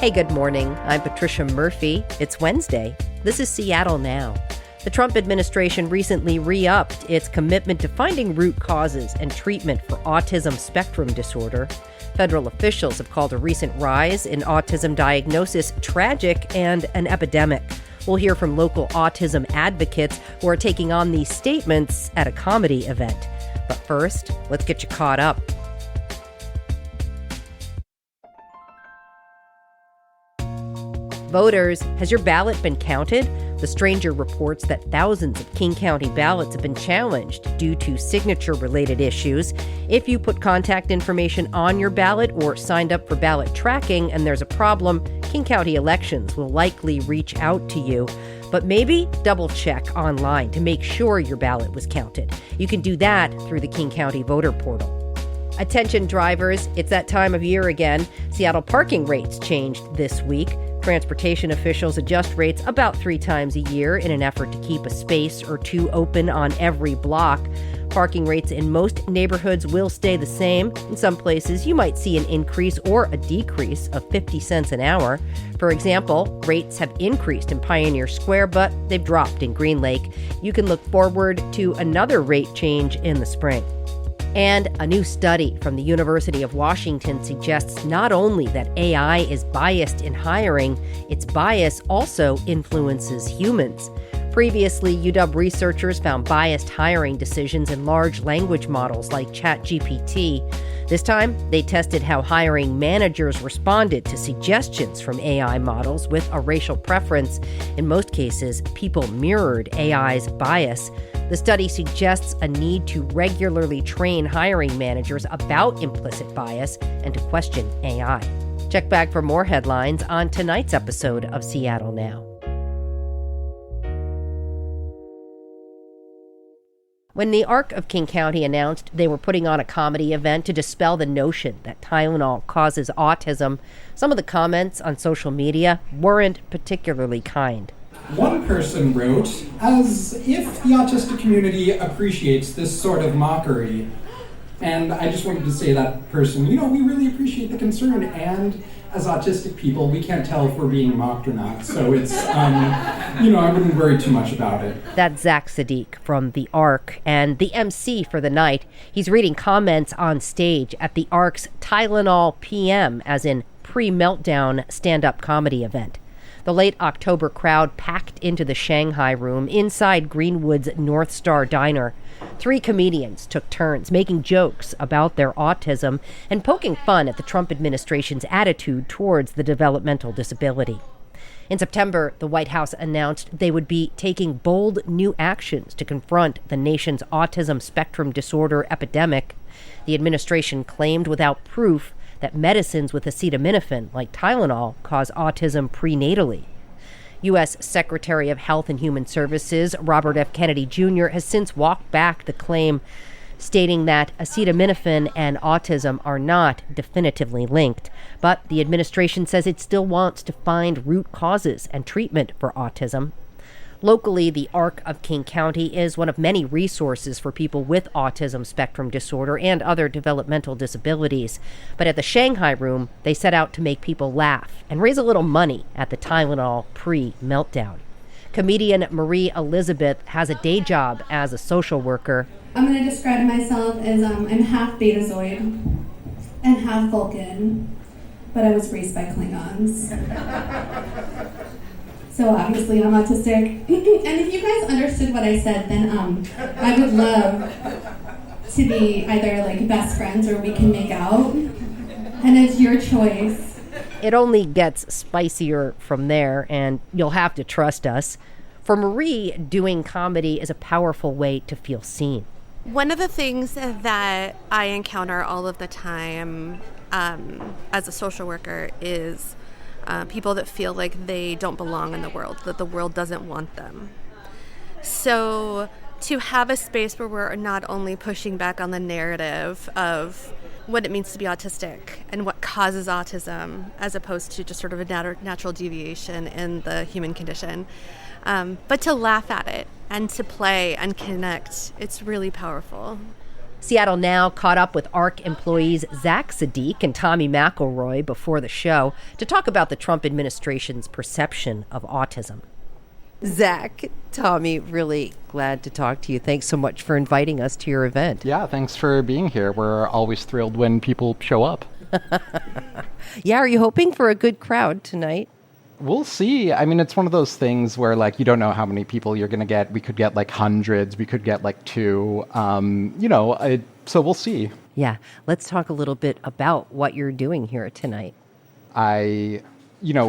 Hey, good morning. I'm Patricia Murphy. It's Wednesday. This is Seattle Now. The Trump administration recently re-upped its commitment to finding root causes and treatment for autism spectrum disorder. Federal officials have called a recent rise in autism diagnosis tragic and an epidemic. We'll hear from local autism advocates who are taking on these statements at a comedy event. But first, let's get you caught up. Voters, has your ballot been counted? The Stranger reports that thousands of King County ballots have been challenged due to signature-related issues. If you put contact information on your ballot or signed up for ballot tracking and there's a problem, King County Elections will likely reach out to you. But maybe double-check online to make sure your ballot was counted. You can do that through the King County voter portal. Attention drivers, it's that time of year again. Seattle parking rates changed this week. Transportation officials adjust rates about 3 times a year in an effort to keep a space or two open on every block. Parking rates in most neighborhoods will stay the same. In some places, you might see an increase or a decrease of 50 cents an hour. For example, rates have increased in Pioneer Square, but they've dropped in Green Lake. You can look forward to another rate change in the spring. And a new study from the University of Washington suggests not only that AI is biased in hiring, its bias also influences humans. Previously, UW researchers found biased hiring decisions in large language models like ChatGPT. This time, they tested how hiring managers responded to suggestions from AI models with a racial preference. In most cases, people mirrored AI's bias. The study suggests a need to regularly train hiring managers about implicit bias and to question AI. Check back for more headlines on tonight's episode of Seattle Now. When the ARC of King County announced they were putting on a comedy event to dispel the notion that Tylenol causes autism, some of the comments on social media weren't particularly kind. One person wrote, as if the autistic community appreciates this sort of mockery. And I just wanted to say to that person, we really appreciate the concern, and as autistic people, we can't tell if we're being mocked or not. So it's, I wouldn't worry too much about it. That's Zach Sadiq from the ARC and the MC for the night. He's reading comments on stage at the ARC's Tylenol PM, as in pre-meltdown stand-up comedy event. The late October crowd packed into the Shanghai Room inside Greenwood's North Star Diner. 3 comedians took turns making jokes about their autism and poking fun at the Trump administration's attitude towards the developmental disability. In September, the White House announced they would be taking bold new actions to confront the nation's autism spectrum disorder epidemic. The administration claimed without proof that medicines with acetaminophen, like Tylenol, cause autism prenatally. U.S. Secretary of Health and Human Services Robert F. Kennedy Jr. has since walked back the claim, stating that acetaminophen and autism are not definitively linked. But the administration says it still wants to find root causes and treatment for autism. Locally, the ARC of King County is one of many resources for people with autism spectrum disorder and other developmental disabilities. But at the Shanghai Room, they set out to make people laugh and raise a little money at the Tylenol pre-meltdown. Comedian Marie Elizabeth has a day job as a social worker. I'm going to describe myself as I'm half Betazoid and half Vulcan, but I was raised by Klingons. So obviously I'm autistic. And if you guys understood what I said, then I would love to be either best friends or we can make out. And it's your choice. It only gets spicier from there, and you'll have to trust us. For Marie, doing comedy is a powerful way to feel seen. One of the things that I encounter all of the time as a social worker is people that feel like they don't belong in the world, that the world doesn't want them. So to have a space where we're not only pushing back on the narrative of what it means to be autistic and what causes autism, as opposed to just sort of a natural deviation in the human condition, but to laugh at it and to play and connect, it's really powerful. Seattle Now caught up with ARC employees Zach Sadiq and Tommy McElroy before the show to talk about the Trump administration's perception of autism. Zach, Tommy, really glad to talk to you. Thanks so much for inviting us to your event. Yeah, thanks for being here. We're always thrilled when people show up. Yeah, are you hoping for a good crowd tonight? We'll see. I mean, it's one of those things where, like, you don't know how many people you're going to get. We could get, like, hundreds. We could get, like, two. So we'll see. Yeah, let's talk a little bit about what you're doing here tonight. I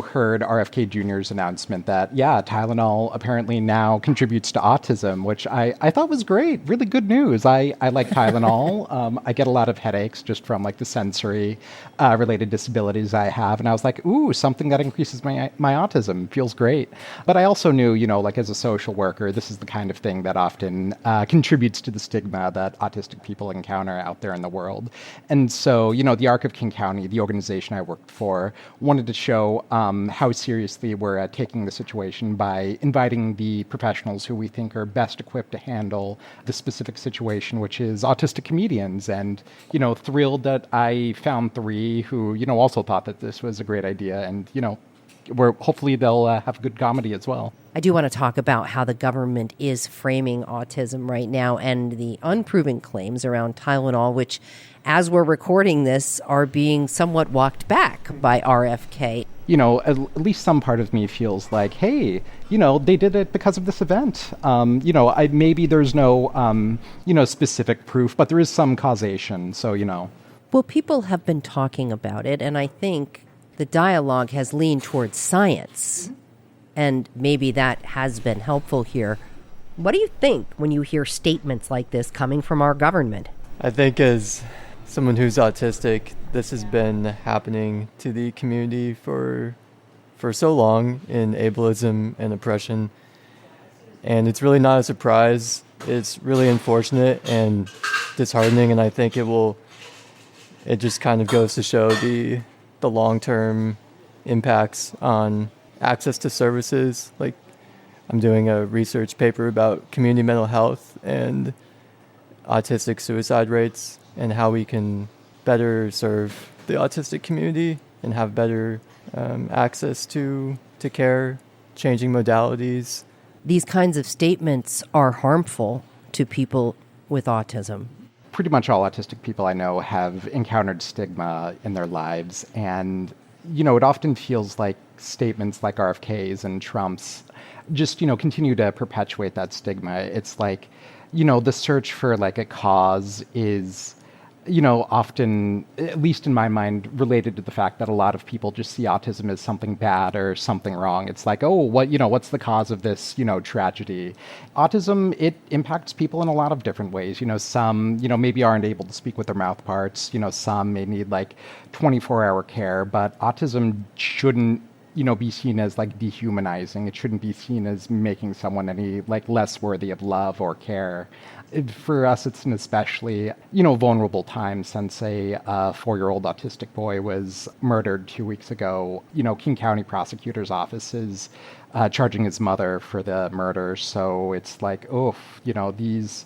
heard RFK Jr.'s announcement that, Tylenol apparently now contributes to autism, which I thought was great. Really good news. I like Tylenol. I get a lot of headaches just from like the sensory related disabilities I have. And I was like, ooh, something that increases my autism. Feels great. But I also knew, like as a social worker, this is the kind of thing that often contributes to the stigma that autistic people encounter out there in the world. And so, the ARC of King County, the organization I worked for, wanted to show how seriously we're taking the situation by inviting the professionals who we think are best equipped to handle the specific situation, which is autistic comedians. And, thrilled that I found three who, also thought that this was a great idea. And, hopefully they'll have good comedy as well. I do want to talk about how the government is framing autism right now and the unproven claims around Tylenol, which, as we're recording this, are being somewhat walked back by RFK. At least some part of me feels like, hey, they did it because of this event. Maybe there's no, specific proof, but there is some causation. So, Well, people have been talking about it, and I think the dialogue has leaned towards science, and maybe that has been helpful here. What do you think when you hear statements like this coming from our government? I think as someone who's autistic, this has been happening to the community for so long in ableism and oppression. And it's really not a surprise. It's really unfortunate and disheartening, and I think it just kind of goes to show the long-term impacts on access to services. Like, I'm doing a research paper about community mental health and autistic suicide rates and how we can better serve the autistic community and have better access to care, changing modalities. These kinds of statements are harmful to people with autism. Pretty much all autistic people I know have encountered stigma in their lives. And, it often feels like statements like RFK's and Trump's just, continue to perpetuate that stigma. It's like, the search for like a cause is, often, at least in my mind, related to the fact that a lot of people just see autism as something bad or something wrong. It's like, oh, what's the cause of this, tragedy? Autism, it impacts people in a lot of different ways. Some, maybe aren't able to speak with their mouth parts. Some may need like 24-hour care, but autism shouldn't, be seen as like dehumanizing. It shouldn't be seen as making someone any like less worthy of love or care. For us, it's an especially, vulnerable time since a 4-year-old autistic boy was murdered 2 weeks ago. King County prosecutor's office is charging his mother for the murder. So it's like, these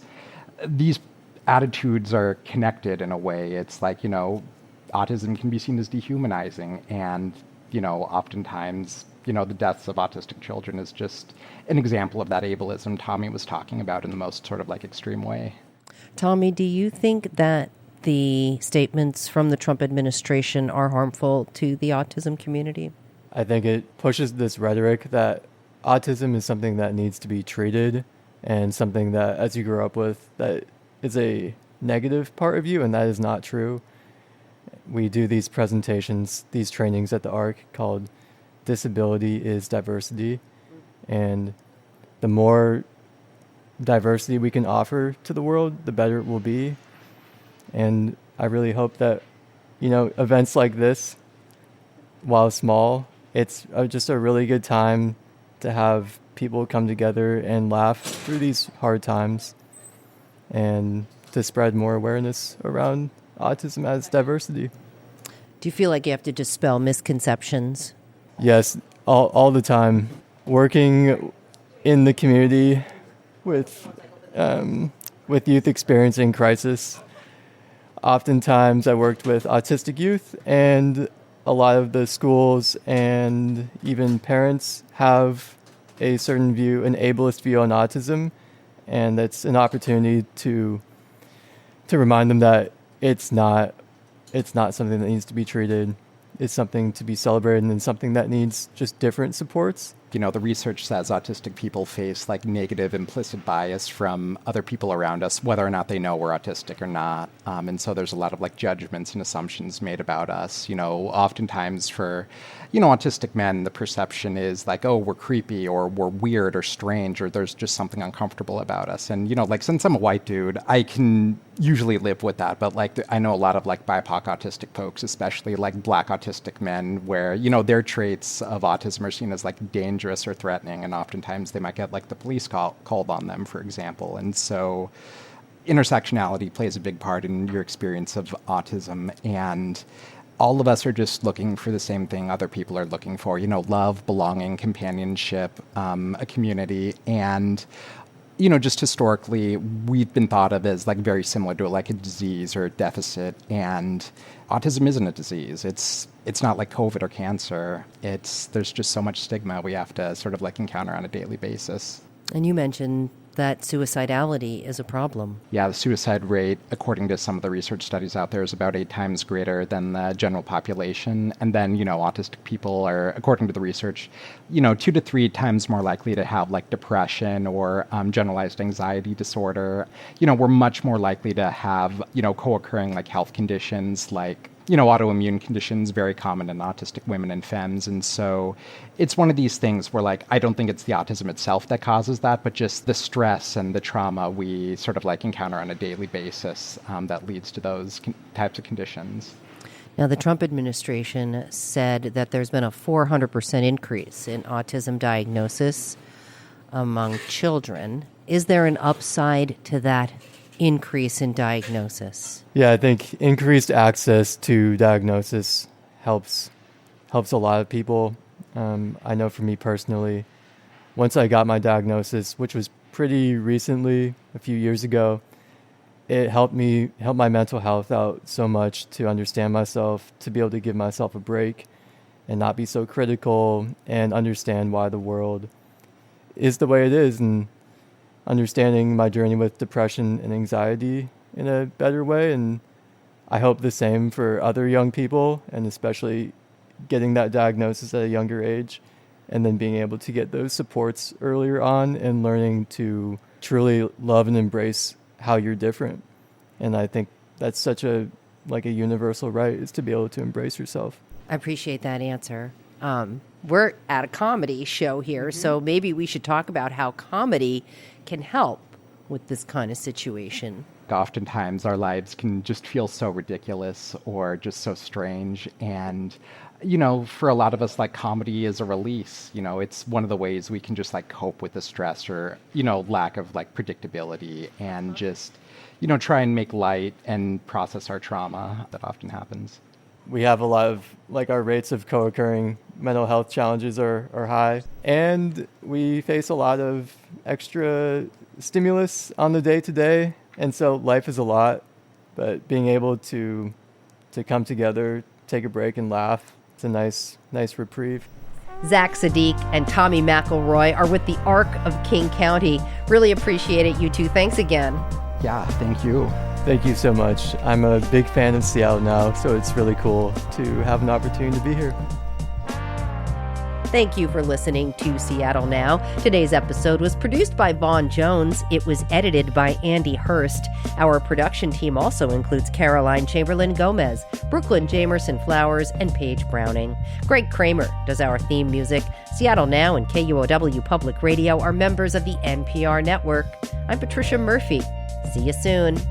attitudes are connected in a way. It's like, autism can be seen as dehumanizing, and oftentimes, the deaths of autistic children is just an example of that ableism Tommy was talking about in the most sort of like extreme way. Tommy, do you think that the statements from the Trump administration are harmful to the autism community? I think it pushes this rhetoric that autism is something that needs to be treated and something that, as you grow up with, that is a negative part of you, and that is not true. We do these presentations, these trainings at the ARC called Disability is Diversity. And the more diversity we can offer to the world, the better it will be. And I really hope that, events like this, while small, it's just a really good time to have people come together and laugh through these hard times and to spread more awareness around autism as diversity. Do you feel like you have to dispel misconceptions? Yes, all the time. Working in the community with youth experiencing crisis, oftentimes I worked with autistic youth, and a lot of the schools and even parents have a certain view, an ableist view on autism, and it's an opportunity to remind them that it's not something that needs to be treated. It's something to be celebrated and something that needs just different supports. You know, the research says autistic people face like negative implicit bias from other people around us, whether or not they know we're autistic or not. And so there's a lot of like judgments and assumptions made about us. You know, oftentimes for, you know, autistic men, the perception is like, oh, we're creepy or we're weird or strange or there's just something uncomfortable about us. And, you know, like since I'm a white dude, I can usually live with that. But like I know a lot of like BIPOC autistic folks, especially like Black autistic men, where, you know, their traits of autism are seen as like dangerous or threatening, and oftentimes they might get like the police called on them, for example. And so intersectionality plays a big part in your experience of autism, and all of us are just looking for the same thing other people are looking for, you know, love, belonging, companionship, a community. And you know, just historically, we've been thought of as like very similar to like a disease or a deficit, and autism isn't a disease. It's not like COVID or cancer. There's just so much stigma we have to sort of like encounter on a daily basis. And you mentioned that suicidality is a problem. Yeah, the suicide rate, according to some of the research studies out there, is about 8 times greater than the general population. And then, you know, autistic people are, according to the research, you know, 2 to 3 times more likely to have like depression or generalized anxiety disorder. You know, we're much more likely to have, you know, co-occurring like health conditions like, you know, autoimmune conditions, very common in autistic women and femmes. And so it's one of these things where, like, I don't think it's the autism itself that causes that, but just the stress and the trauma we sort of like encounter on a daily basis that leads to those types of conditions. Now, the Trump administration said that there's been a 400% increase in autism diagnosis among children. Is there an upside to that increase in diagnosis? Yeah, I think increased access to diagnosis helps a lot of people. I know for me personally, once I got my diagnosis, which was pretty recently, a few years ago, it helped my mental health out so much to understand myself, to be able to give myself a break and not be so critical and understand why the world is the way it is, and understanding my journey with depression and anxiety in a better way. And I hope the same for other young people, and especially getting that diagnosis at a younger age and then being able to get those supports earlier on and learning to truly love and embrace how you're different. And I think that's such a universal right, is to be able to embrace yourself. I appreciate that answer. We're at a comedy show here, so maybe we should talk about how comedy can help with this kind of situation. Oftentimes our lives can just feel so ridiculous or just so strange. And, you know, for a lot of us, like, comedy is a release. You know, it's one of the ways we can just like cope with the stress or, you know, lack of like predictability, and just, you know, try and make light and process our trauma that often happens. We have a lot of, like, our rates of co-occurring mental health challenges are high, and we face a lot of extra stimulus on the day-to-day, and so life is a lot, but being able to come together, take a break and laugh, it's a nice reprieve. Zach Sadiq and Tommy McElroy are with the Arc of King County. Really appreciate it, you two. Thanks again. Yeah, thank you. Thank you so much. I'm a big fan of Seattle now, so it's really cool to have an opportunity to be here. Thank you for listening to Seattle Now. Today's episode was produced by Vaughn Jones. It was edited by Andy Hurst. Our production team also includes Caroline Chamberlain Gomez, Brooklyn Jamerson Flowers, and Paige Browning. Greg Kramer does our theme music. Seattle Now and KUOW Public Radio are members of the NPR network. I'm Patricia Murphy. See you soon.